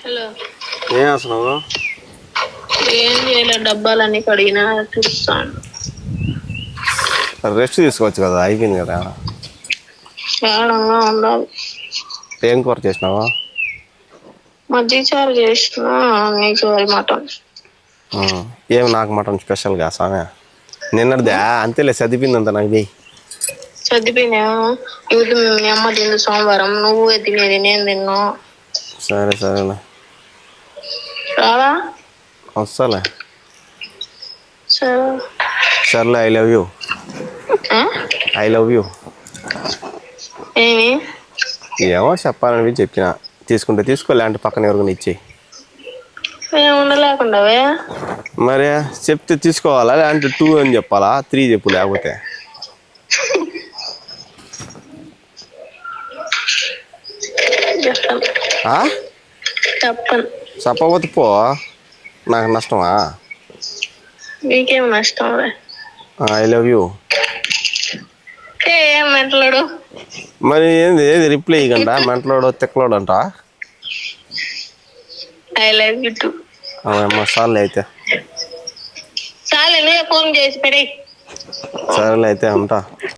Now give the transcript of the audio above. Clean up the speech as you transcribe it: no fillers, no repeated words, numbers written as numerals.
Hello. ఏం చేస్తున్నావు? ఏం చేయలేదు, డబ్బాలన్నీ కడిగినా చూస్తాను. రెస్ట్ తీసుకోవచ్చు కదా, అయిపోయింది కదా. ఏడంగా ఉండాలి. ఏం కూర చేసినావా? మజ్జిగ చారు చేసిన, నీకు మటన్. ఏమి నాకు మటన్ స్పెషల్గా సామె నిన్నటిదే అంతేలే, సర్దిపిందంత నాకు చెయ్యి. సర్దిపోయినా ఇప్పుడు మీ అమ్మ తింది సోమవారం, నువ్వే తినేది, నేను తిన్ను. సరే సరేలే. రావా? వస్తాలే. సరే. సర్లే, I love you. I love you. ఏమి? ఏమో చెప్పాలని చెప్పిన. తీసుకుంటే తీసుకోలే అంటే పక్కన ఎవరికైనా ఇచ్చేయి. ఏం ఉండలేకుండావే. మరి చెప్తే తీసుకోవాలా, లేదంటే 2 అని చెప్పాలా? 3 చెప్పు లేకపోతే. చెప్పను. చెప్పకపోతే పో, నాకు నష్టమా? నీకేం నష్టం? I love you. ఏం మెంటలోడు. మరి ఏంది రిప్లై ఇవ్వకుండా మెంటలోడు తిక్కలోడు అంట. I love you to. అమ్మ సార్లే అయితే. చాలు, నువ్వే ఫోన్ చేసి పెడేయ్. సరేలే అయితే, ఉంటా.